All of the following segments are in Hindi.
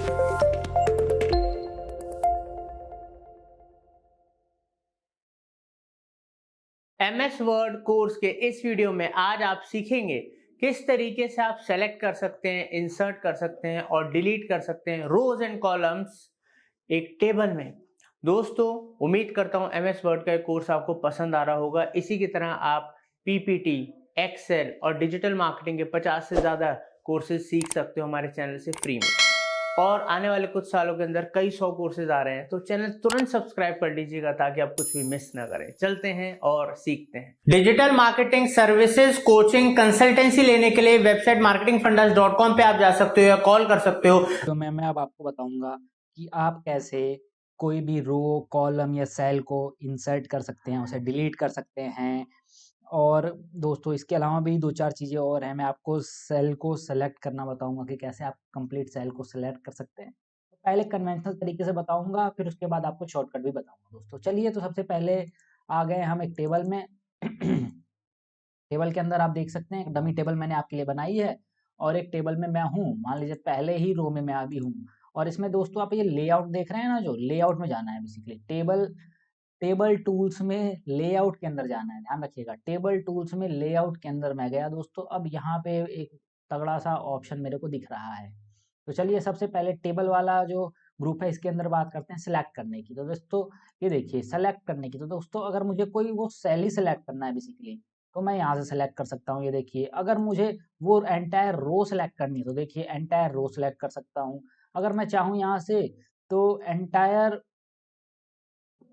MS वर्ड कोर्स के इस वीडियो में आज आप सीखेंगे किस तरीके से आप सेलेक्ट कर सकते हैं, इंसर्ट कर सकते हैं और डिलीट कर सकते हैं रोज एंड कॉलम्स एक टेबल में। दोस्तों, उम्मीद करता हूं MS वर्ड का कोर्स आपको पसंद आ रहा होगा। इसी की तरह आप PPT, एक्सेल और डिजिटल मार्केटिंग के 50 से ज्यादा कोर्सेज सीख सकते हो हमारे चैनल से फ्री में। और आने वाले कुछ सालों के अंदर कई 100 कोर्सेज आ रहे हैं, तो चैनल तुरंत सब्सक्राइब कर लीजिएगा ताकि आप कुछ भी मिस ना करें। चलते हैं और सीखते हैं। Digital marketing services, coaching, consultancy लेने के लिए वेबसाइट marketingfundas.com पे आप जा सकते हो या कॉल कर सकते हो। तो मैं अब आपको बताऊंगा कि आप कैसे कोई भी रो, कॉलम या सेल को इंसर्ट कर सकते हैं, उसे डिलीट कर सकते हैं। और दोस्तों, इसके अलावा भी 2-4 चीज़ें और हैं। मैं आपको सेल को सेलेक्ट करना बताऊंगा कि कैसे आप कंप्लीट सेल को सेलेक्ट कर सकते हैं। तो पहले कन्वेंशनल तरीके से बताऊंगा, फिर उसके बाद आपको शॉर्टकट भी बताऊंगा। दोस्तों चलिए, तो सबसे पहले आ गए हम एक टेबल में। टेबल के अंदर आप देख सकते हैं एक डमी टेबल मैंने आपके लिए बनाई है, और एक टेबल में मैं हूँ, मान लीजिए पहले ही रो में मैं अभी हूँ। और इसमें दोस्तों आप ये लेआउट देख रहे हैं ना, जो लेआउट में जाना है बेसिकली। टेबल टेबल टूल्स में लेआउट के अंदर जाना है, ध्यान रखिएगा। टेबल टूल्स में लेआउट के अंदर मैं गया दोस्तों। अब यहाँ पे एक तगड़ा सा ऑप्शन मेरे को दिख रहा है। तो चलिए, सबसे पहले टेबल वाला जो ग्रुप है इसके अंदर बात करते हैं सिलेक्ट करने की। तो दोस्तों ये देखिए, सेलेक्ट करने की। तो दोस्तों अगर मुझे कोई वो सेल ही सेलेक्ट करना है बेसिकली, तो मैं यहाँ से सेलेक्ट कर सकता हूँ। ये देखिए, अगर मुझे वो एंटायर रो सेलेक्ट करनी है तो देखिए एंटायर रो सेलेक्ट कर सकता हूँ। अगर मैं चाहूँ यहाँ से तो एंटायर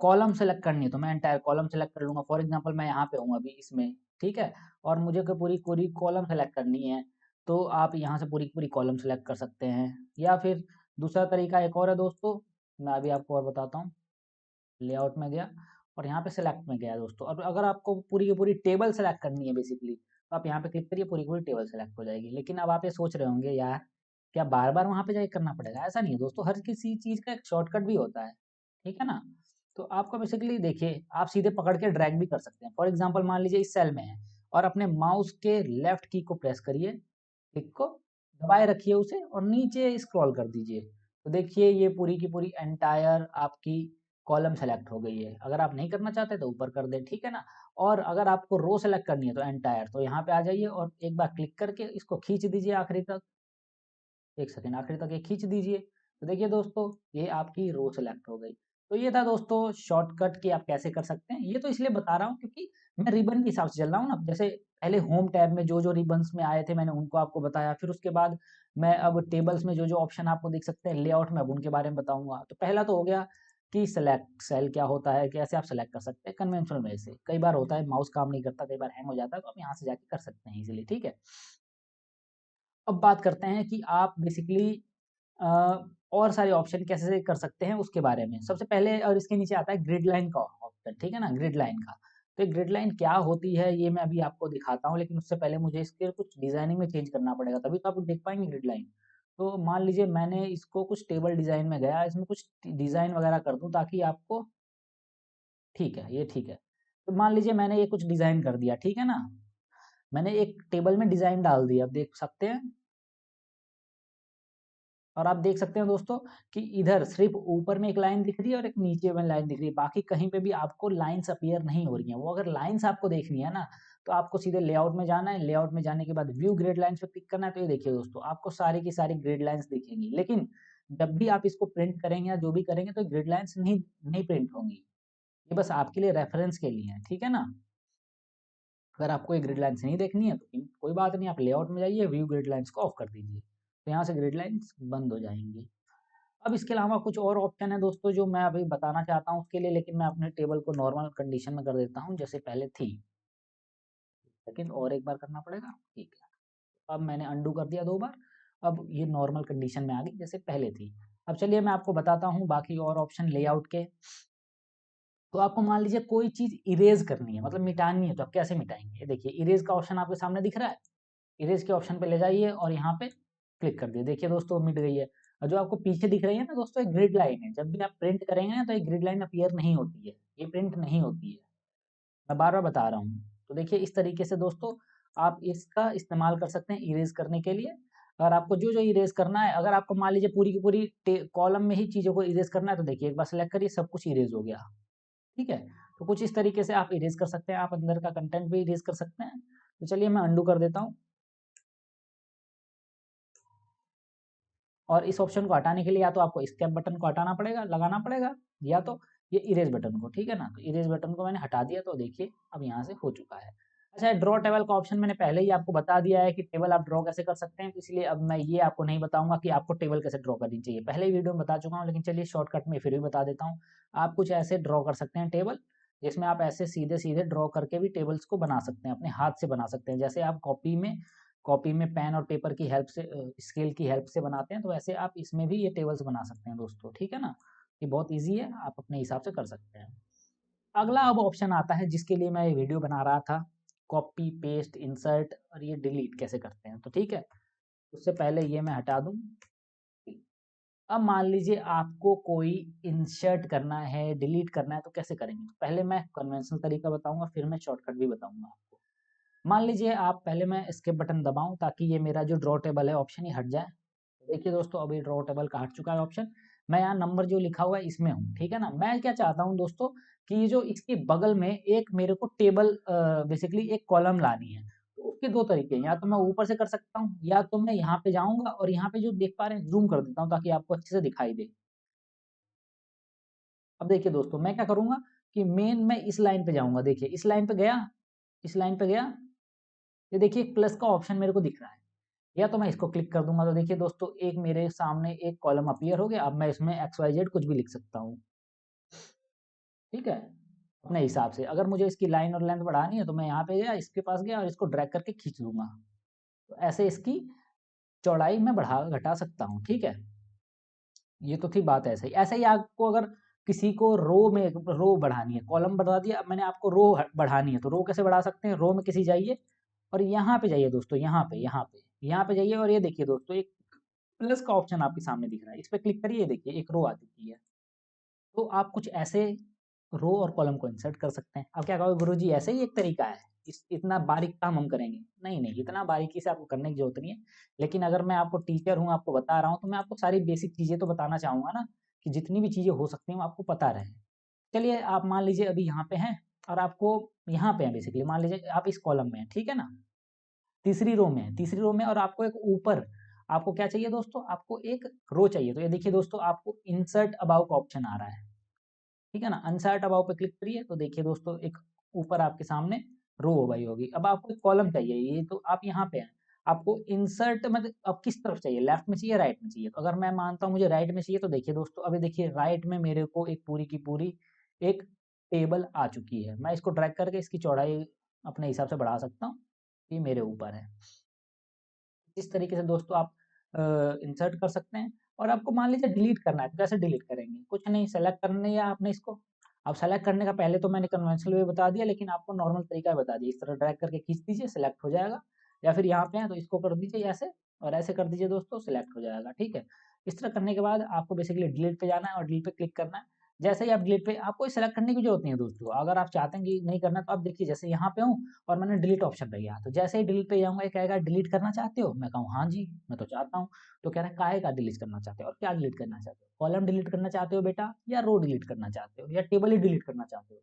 कॉलम सेलेक्ट करनी है तो मैं एंटायर कॉलम सेलेक्ट कर लूँगा। फॉर एग्जांपल मैं यहाँ पे हूँ अभी इसमें, ठीक है, और मुझे कोई पूरी पूरी कॉलम सेलेक्ट करनी है, तो आप यहाँ से पूरी पूरी कॉलम सेलेक्ट कर सकते हैं। या फिर दूसरा तरीका एक और है दोस्तों, मैं अभी आपको और बताता हूँ। लेआउट में गया और यहाँ पे सेलेक्ट में गया दोस्तों। अब अगर आपको पूरी की पूरी टेबल सेलेक्ट करनी है बेसिकली, तो आप यहाँ पे क्लिक करिए, पूरी पूरी टेबल सेलेक्ट हो जाएगी। लेकिन अब आप ये सोच रहे होंगे, यार क्या बार बार वहाँ पे जाके करना पड़ेगा? ऐसा नहीं है दोस्तों, हर किसी चीज़ का एक शॉर्टकट भी होता है, ठीक है ना। तो आपको बेसिकली देखिए, आप सीधे पकड़ के ड्रैग भी कर सकते हैं। फॉर एग्जाम्पल मान लीजिए इस सेल में है, और अपने माउस के लेफ्ट की को प्रेस करिए, क्लिक को दबाए रखिए उसे, और नीचे स्क्रॉल कर दीजिए। तो देखिए ये पूरी की पूरी एंटायर आपकी कॉलम सेलेक्ट हो गई है। अगर आप नहीं करना चाहते तो ऊपर कर दें, ठीक है ना। और अगर आपको रो सेलेक्ट करनी है तो एंटायर, तो यहाँ पे आ जाइए और एक बार क्लिक करके इसको खींच दीजिए आखिरी तक। एक सेकंड, आखिरी तक ये खींच दीजिए। तो देखिए दोस्तों, ये आपकी रो सेलेक्ट हो गई। तो ये था दोस्तों शॉर्टकट कि आप कैसे कर सकते हैं। ये तो इसलिए बता रहा हूँ क्योंकि मैं रिबन के हिसाब से चल रहा हूँ ना। जैसे पहले होम टैब में जो जो रिबन्स में आए थे मैंने उनको आपको बताया, फिर उसके बाद मैं अब टेबल्स में जो जो ऑप्शन आपको दिख सकते हैं लेआउट में, अब उनके बारे में बताऊंगा। तो पहला तो हो गया कि सेलेक्ट सेल क्या होता है, कैसे आप सेलेक्ट कर सकते हैं कन्वेंशनल वे से। कई बार होता है माउस काम नहीं करता, कई बार हैंग हो जाता है, तो आप यहाँ से जाके कर सकते हैं इजीली, ठीक है। अब बात करते हैं कि आप बेसिकली अ, और सारे ऑप्शन कैसे कर सकते हैं उसके बारे में। सबसे पहले और इसके नीचे आता है ग्रिड लाइन का ऑप्शन, ठीक है ना, ग्रिड लाइन का। तो ग्रिड लाइन क्या होती है ये मैं अभी आपको दिखाता हूँ, लेकिन उससे पहले मुझे इसके कुछ डिज़ाइनिंग में चेंज करना पड़ेगा, तभी तो आप देख पाएँगे ग्रिड लाइन। तो मान लीजिए मैंने इसको कुछ टेबल डिज़ाइन में गया, इसमें कुछ डिज़ाइन वगैरह कर दूँ ताकि आपको, ठीक है, ये ठीक है। तो मान लीजिए मैंने ये कुछ डिज़ाइन कर दिया, ठीक है ना। मैंने एक टेबल में डिज़ाइन डाल दिया, आप देख सकते हैं। और आप देख सकते हैं दोस्तों कि इधर सिर्फ ऊपर में एक लाइन दिख रही है और एक नीचे में लाइन दिख रही है, बाकी कहीं पे भी आपको लाइन्स अपीयर नहीं हो रही हैं। वो अगर लाइन्स आपको देखनी है ना, तो आपको सीधे लेआउट में जाना है। लेआउट में जाने के बाद व्यू ग्रिड लाइन्स पे क्लिक करना है। तो ये देखिए दोस्तों, आपको सारी की सारी ग्रिड लाइन्स दिखेंगी, लेकिन जब भी आप इसको प्रिंट करेंगे या जो भी करेंगे तो ग्रिड लाइन्स नहीं नहीं प्रिंट होंगी। ये बस आपके लिए रेफरेंस के लिए है, ठीक है ना। अगर आपको ये ग्रिड लाइन्स नहीं देखनी है तो कोई बात नहीं, आप लेआउट में जाइए, व्यू ग्रिड लाइन्स को ऑफ कर दीजिए, तो यहाँ से ग्रिड लाइन्स बंद हो जाएंगी। अब इसके अलावा कुछ और ऑप्शन है दोस्तों जो मैं अभी बताना चाहता हूँ उसके लिए, लेकिन मैं अपने टेबल को नॉर्मल कंडीशन में कर देता हूँ जैसे पहले थी, लेकिन और एक बार करना पड़ेगा, ठीक है। अब मैंने अंडू कर दिया 2 बार, अब ये नॉर्मल कंडीशन में आ गई जैसे पहले थी। अब चलिए मैं आपको बताता हूँ बाकी और ऑप्शन लेआउट के। तो आपको मान लीजिए कोई चीज़ इरेज करनी है, मतलब मिटानी है, तो आप कैसे मिटाएंगे? ये देखिए इरेज का ऑप्शन आपके सामने दिख रहा है। इरेज के ऑप्शन पे ले जाइए और यहाँ पे क्लिक कर दिए, देखिए दोस्तों मिट गई है। और जो आपको पीछे दिख रही है ना दोस्तों, एक ग्रिड लाइन है। जब भी आप प्रिंट करेंगे ना तो एक ग्रिड लाइन अपीयर नहीं होती है, ये प्रिंट नहीं होती है, मैं बार बार बता रहा हूँ। तो देखिए इस तरीके से दोस्तों आप इसका इस्तेमाल कर सकते हैं इरेज करने के लिए। अगर आपको जो इरेज करना है, अगर आपको मान लीजिए पूरी की पूरी कॉलम में ही चीज़ों को इरेज करना है तो देखिए एक बार सेलेक्ट करिए, सब कुछ इरेज हो गया। ठीक है, तो कुछ इस तरीके से आप इरेज कर सकते हैं, आप अंदर का कंटेंट भी इरेज कर सकते हैं। तो चलिए मैं अंडू कर देता हूँ, और इस ऑप्शन को हटाने के लिए या तो आपको स्केप बटन को हटाना पड़ेगा, लगाना पड़ेगा, या तो ये इरेज बटन को। ठीक है ना, तो इरेज बटन को मैंने हटा दिया, तो देखिए अब यहाँ से हो चुका है। अच्छा, ड्रॉ टेबल का ऑप्शन मैंने पहले ही आपको बता दिया है कि टेबल आप ड्रॉ कैसे कर सकते हैं, तो इसलिए अब मैं ये आपको नहीं बताऊंगा कि आपको टेबल कैसे ड्रॉ करनी चाहिए, पहले ही वीडियो में बता चुका हूँ, लेकिन चलिए शॉर्टकट में फिर भी बता देता हूँ। आप कुछ ऐसे ड्रॉ कर सकते हैं टेबल, जिसमें आप ऐसे सीधे सीधे ड्रॉ करके भी टेबल्स को बना सकते हैं, अपने हाथ से बना सकते हैं। जैसे आप कॉपी में पेन और पेपर की हेल्प से, स्केल की हेल्प से बनाते हैं, तो वैसे आप इसमें भी ये टेबल्स बना सकते हैं दोस्तों। ठीक है ना, ये बहुत ईजी है, आप अपने हिसाब से कर सकते हैं। अगला अब ऑप्शन आता है जिसके लिए मैं ये वीडियो बना रहा था, कॉपी पेस्ट इंसर्ट और ये डिलीट कैसे करते हैं। तो ठीक है, उससे पहले ये मैं हटा दूं। अब मान लीजिए आपको कोई इंसर्ट करना है, डिलीट करना है, तो कैसे करेंगे। तो पहले मैं कन्वेंशनल तरीका बताऊंगा, फिर मैं शॉर्टकट भी बताऊंगा आपको। मान लीजिए आप पहले मैं स्किप बटन दबाऊं ताकि ये मेरा जो ड्रॉ टेबल है ऑप्शन ही हट जाए। तो देखिए दोस्तों, अभी ड्रॉ टेबल का हट चुका है ऑप्शन। मैं यहाँ नंबर जो लिखा हुआ है इसमें हूँ। ठीक है ना, मैं क्या चाहता हूँ दोस्तों कि ये जो इसके बगल में एक मेरे को टेबल, बेसिकली एक कॉलम लानी है। तो उसके दो तरीके हैं, या तो मैं ऊपर से कर सकता हूँ, या तो मैं यहाँ पे जाऊंगा और यहाँ पे जो देख पा रहे हैं जूम कर देता हूँ ताकि आपको अच्छे से दिखाई दे। अब देखिए दोस्तों, मैं क्या करूंगा कि मेन मैं इस लाइन पे जाऊंगा। देखिए इस लाइन पे गया, इस लाइन पे गया, ये देखिए एक प्लस का ऑप्शन मेरे को दिख रहा है, या तो मैं इसको क्लिक कर दूंगा। तो देखिए दोस्तों, एक मेरे सामने एक कॉलम अपीयर हो गया। अब मैं इसमें एक्स वाई जेड कुछ भी लिख सकता हूँ। ठीक है, अपने हिसाब से अगर मुझे इसकी लाइन और लेंथ बढ़ानी है तो मैं यहाँ पे गया, इसके पास गया और इसको ड्रैग करके खींच दूंगा। तो ऐसे इसकी चौड़ाई मैं बढ़ा घटा सकता हूँ। ठीक है, ये तो थी बात। ऐसे ही आपको अगर किसी को रो बढ़ानी है, कॉलम बढ़ा दिया, अब मैंने आपको रो बढ़ानी है, तो रो कैसे बढ़ा सकते हैं। रो में किसी जाइए और यहाँ पे जाइए दोस्तों, यहाँ पे जाइए, और ये देखिए दोस्तों, एक प्लस का ऑप्शन आपके सामने दिख रहा है, इस पे क्लिक करिए, देखिए एक रो आ चुकी है। तो आप कुछ ऐसे रो और कॉलम को इंसर्ट कर सकते हैं। अब क्या कहोगे गुरुजी, ऐसे ही एक तरीका है, इतना बारीक काम हम करेंगे। नहीं नहीं, इतना बारीकी से आपको करने की जरूरत नहीं है, लेकिन अगर मैं आपको टीचर हूँ, आपको बता रहा हूँ, तो मैं आपको सारी बेसिक चीजें तो बताना चाहूंगा ना, कि जितनी भी चीजें हो सकती हैं वो आपको पता रहे। चलिए आप मान लीजिए अभी यहाँ पे हैं और आपको यहाँ पे है, बेसिकली मान लीजिए आप इस कॉलम में हैं। ठीक है ना, तीसरी रो में, और आपको एक ऊपर, आपको क्या चाहिए दोस्तों, आपको एक रो चाहिए। तो ये देखिए दोस्तों, आपको इंसर्ट अबाउ का ऑप्शन आ रहा है। ठीक है ना, इंसर्ट अबाउ पे क्लिक करिए, तो देखिए दोस्तों, एक ऊपर आपके सामने रो हो गई होगी। अब आपको एक कॉलम चाहिए, ये तो आप यहाँ पे हैं। आपको इंसर्ट मतलब अब किस तरफ चाहिए, लेफ्ट में चाहिए, राइट में चाहिए। तो अगर मैं मानता हूँ मुझे राइट में चाहिए, तो देखिए दोस्तों, अभी देखिए राइट में मेरे को एक पूरी की पूरी एक टेबल आ चुकी है। मैं इसको ड्रैग करके इसकी चौड़ाई अपने हिसाब से बढ़ा सकता हूँ, ये मेरे ऊपर है। इस तरीके से दोस्तों आप इंसर्ट कर सकते हैं। और आपको मान लीजिए डिलीट करना है, तो कैसे डिलीट करेंगे, कुछ नहीं, सेलेक्ट करने या आपने इसको, अब सेलेक्ट करने का पहले तो मैंने कन्वेंशनल वे बता दिया, लेकिन आपको नॉर्मल तरीका बता दिया। इस तरह ड्रैग करके खींच दीजिए, सेलेक्ट हो जाएगा। या फिर यहाँ पे हैं तो इसको कर दीजिए ऐसे, और ऐसे कर दीजिए दोस्तों, सेलेक्ट हो जाएगा। ठीक है, इस तरह करने के बाद आपको बेसिकली डिलीट पे जाना है और डिलीट पे क्लिक करना है। जैसे ही आप डिलीट पे, आपको सेलेक्ट करने की जरूरत नहीं है दोस्तों। अगर आप चाहते हैं कि नहीं करना, तो आप देखिए जैसे यहाँ पे हूँ और मैंने डिलीट ऑप्शन पे गया, तो जैसे ही डिलीट पे जाऊंगा, ये कहेगा डिलीट करना चाहते हो। मैं कहूँ हाँ जी, मैं तो चाहता हूँ। तो कह रहा है काहे का डिलीट करना चाहते हो, और क्या डिलीट करना चाहते हो, कॉलम डिलीट करना चाहते हो बेटा, या रो डिलीट करना चाहते हो, या टेबल ही डिलीट करना चाहते हो।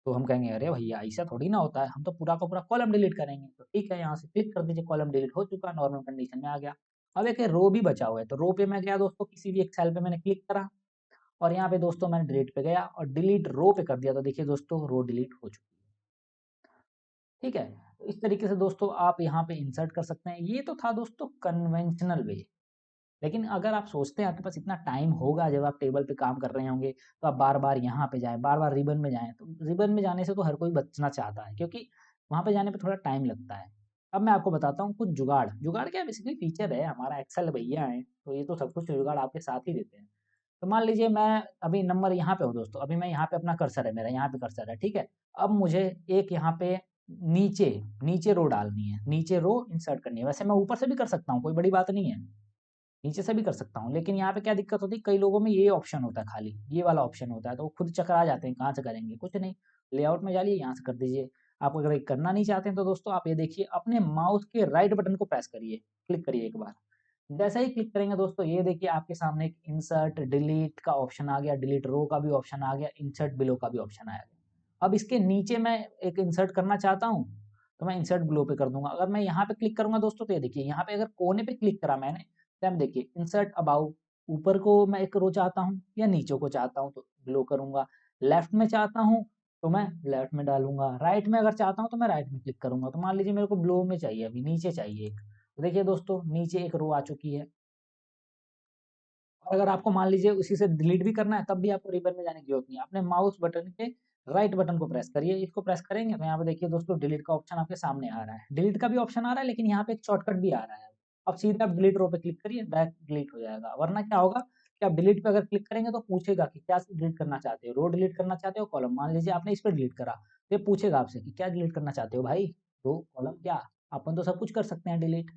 तो हम कहेंगे अरे भैया ऐसा थोड़ी ना होता है, हम तो पूरा का पूरा कॉलम डिलीट करेंगे। तो ठीक है, यहाँ से क्लिक कर दीजिए, कॉलम डिलीट हो चुका, नॉर्मल कंडीशन में आ गया। अब एक रो भी बचा हुआ है, तो रो पे मैं गया दोस्तों, किसी भी एक सेल पे मैंने क्लिक करा, और यहाँ पे दोस्तों मैंने डिलीट पे गया और डिलीट रो पे कर दिया। तो देखिए दोस्तों, रो डिलीट हो चुकी है। ठीक है, तो इस तरीके से दोस्तों आप यहाँ पे इंसर्ट कर सकते हैं। ये तो था दोस्तों कन्वेंशनल वे। लेकिन अगर आप सोचते हैं आपके पास इतना टाइम होगा, जब आप टेबल पे काम कर रहे होंगे, तो आप बार बार यहाँ पे जाएं, बार बार रिबन में जाएं, तो रिबन में जाने से तो हर कोई बचना चाहता है, क्योंकि वहां पे जाने पे थोड़ा टाइम लगता है। अब मैं आपको बताता हूँ कुछ जुगाड़। जुगाड़ क्या, बेसिकली फीचर है, हमारा एक्सेल भैया है, तो ये तो सब कुछ जुगाड़ आपके साथ ही देते हैं। तो मान लीजिए मैं अभी नंबर यहाँ पे हूँ दोस्तों, अभी मैं यहाँ पे अपना कर्सर है, मेरा यहाँ पे कर्सर है। ठीक है, अब मुझे एक यहाँ पे नीचे नीचे रो डालनी है, नीचे रो इंसर्ट करनी है। वैसे मैं ऊपर से भी कर सकता हूँ, कोई बड़ी बात नहीं है, नीचे से भी कर सकता हूँ, लेकिन यहाँ पे क्या दिक्कत होती है, कई लोगों में ये ऑप्शन होता है, खाली ये वाला ऑप्शन होता है, तो वो खुद चकरा जाते हैं, कहाँ से करेंगे, कुछ नहीं, लेआउट में जाइए, यहाँ से कर दीजिए। आप अगर ये करना नहीं चाहते हैं तो दोस्तों आप ये देखिए, अपने माउस के राइट बटन को प्रेस करिए, क्लिक करिए एक बार, जैसे ही क्लिक करेंगे दोस्तों, ये देखिए आपके सामने एक इंसर्ट डिलीट का ऑप्शन आ गया, डिलीट रो का भी ऑप्शन आ गया, इंसर्ट बिलो का भी ऑप्शन आ गया। अब इसके नीचे मैं एक इंसर्ट करना चाहता हूँ, तो मैं इंसर्ट बिलो पे कर दूंगा। अगर मैं यहाँ पे क्लिक करूंगा दोस्तों, तो ये देखिए यहाँ पे अगर कोने पे क्लिक करा मैंने, तो हम देखिए इंसर्ट अबाउट, ऊपर को मैं एक रो चाहता हूँ या नीचे को चाहता हूँ तो बिलो करूंगा, लेफ्ट में चाहता हूँ तो मैं लेफ्ट में डालूंगा, राइट में अगर चाहता हूँ तो मैं राइट में क्लिक करूंगा। तो मान लीजिए मेरे को बिलो में चाहिए, अभी नीचे चाहिए एक, तो देखिए दोस्तों नीचे एक रो आ चुकी है। और अगर आपको मान लीजिए उसी से डिलीट भी करना है, तब भी आपको रिबन में जाने की जरूरत नहीं है। अपने माउस बटन के राइट बटन को प्रेस करिए, इसको प्रेस करेंगे तो यहाँ पे देखिए दोस्तों डिलीट का ऑप्शन आपके सामने आ रहा है, डिलीट का भी ऑप्शन आ रहा है, लेकिन यहाँ पे एक शॉर्टकट भी आ रहा है। अब सीधे आप डिलीट रो पे क्लिक करिए, डायरेक्ट डिलीट हो जाएगा। वरना क्या होगा कि आप डिलीट पे अगर क्लिक करेंगे तो पूछेगा कि क्या डिलीट करना चाहते हो, रो डिलीट करना चाहते हो, कॉलम। मान लीजिए आपने इस पे डिलीट करा, तो ये पूछेगा आपसे कि क्या डिलीट करना चाहते हो भाई, रो कॉलम क्या? अपन तो सब कुछ कर सकते हैं डिलीट।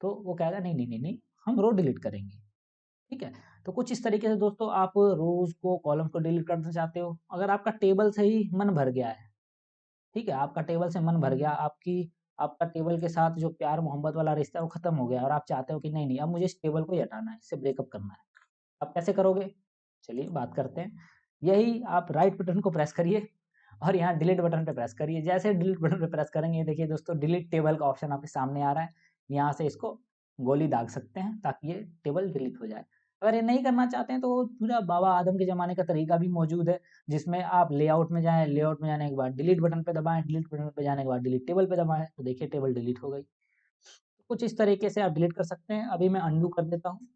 तो वो कहेगा नहीं नहीं नहीं नहीं, हम रो डिलीट करेंगे। ठीक है? तो कुछ इस तरीके से दोस्तों आप रोज़ को, कॉलम को डिलीट करना चाहते हो। अगर आपका टेबल से ही मन भर गया है, ठीक है? आपका टेबल से मन भर गया, आपका टेबल के साथ जो प्यार मोहब्बत वाला रिश्ता है वो खत्म हो गया और आप चाहते हो कि नहीं, नहीं अब मुझे इस टेबल को ही हटाना है, इससे ब्रेकअप करना है। अब कैसे करोगे? चलिए बात करते हैं। यही आप राइट बटन को प्रेस करिए और यहाँ डिलीट बटन पे प्रेस करिए। जैसे डिलीट बटन पे प्रेस करेंगे, ये देखिए दोस्तों डिलीट टेबल का ऑप्शन आपके सामने आ रहा है। यहाँ से इसको गोली दाग सकते हैं ताकि ये टेबल डिलीट हो जाए। अगर ये नहीं करना चाहते हैं तो पूरा बाबा आदम के ज़माने का तरीका भी मौजूद है, जिसमें आप लेआउट में जाएँ, लेआउट में जाने के बाद डिलीट बटन पे दबाएँ, डिलीट बटन पे जाने के बाद डिलीट टेबल पे दबाएँ, तो देखिए टेबल डिलीट हो गई। कुछ इस तरीके से आप डिलीट कर सकते हैं। अभी मैं अंडू कर देता हूँ।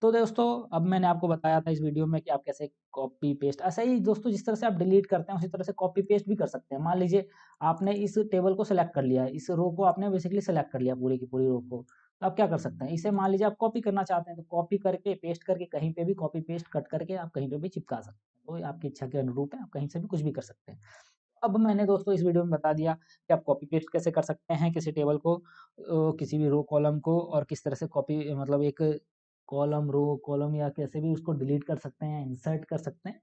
तो दोस्तों अब मैंने आपको बताया था इस वीडियो में कि आप कैसे कॉपी पेस्ट, ऐसा ही दोस्तों जिस तरह से आप डिलीट करते हैं उसी तरह से कॉपी पेस्ट भी कर सकते हैं। मान लीजिए आपने इस टेबल को सेलेक्ट कर लिया है, इस रो को आपने बेसिकली सेलेक्ट कर लिया पूरी की पूरी रो को, तो आप क्या कर सकते हैं, इसे मान लीजिए आप कॉपी करना चाहते हैं तो कॉपी करके पेस्ट करके कहीं पे भी कॉपी पेस्ट कट करके आप कहीं पे भी चिपका सकते हैं। तो ये आपकी इच्छा के अनुरूप है, आप कहीं से भी कुछ भी कर सकते हैं। अब मैंने दोस्तों इस वीडियो में बता दिया कि आप कॉपी पेस्ट कैसे कर सकते हैं किसी टेबल को, किसी भी रो कॉलम को, और किस तरह से कॉपी मतलब एक कॉलम, रो कॉलम या कैसे भी उसको डिलीट कर सकते हैं, इंसर्ट कर सकते हैं।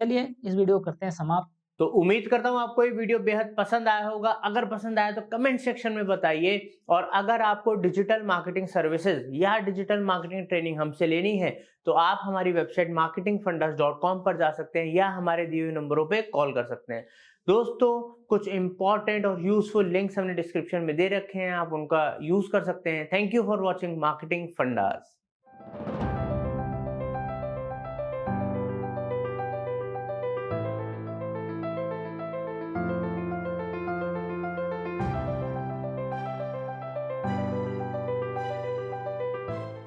चलिए इस वीडियो को करते हैं समाप्त। तो उम्मीद करता हूं आपको ये वीडियो बेहद पसंद आया होगा। अगर पसंद आया तो कमेंट सेक्शन में बताइए, और अगर आपको डिजिटल मार्केटिंग सर्विसेज या डिजिटल मार्केटिंग ट्रेनिंग हमसे लेनी है तो आप हमारी वेबसाइट marketingfundas.com पर जा सकते हैं या हमारे दिए हुए नंबरों पे कॉल कर सकते हैं। दोस्तों, कुछ इंपॉर्टेंट और यूजफुल लिंक्स हमने डिस्क्रिप्शन में दे रखे हैं, आप उनका यूज कर सकते हैं। Thank you for watching marketing fundas.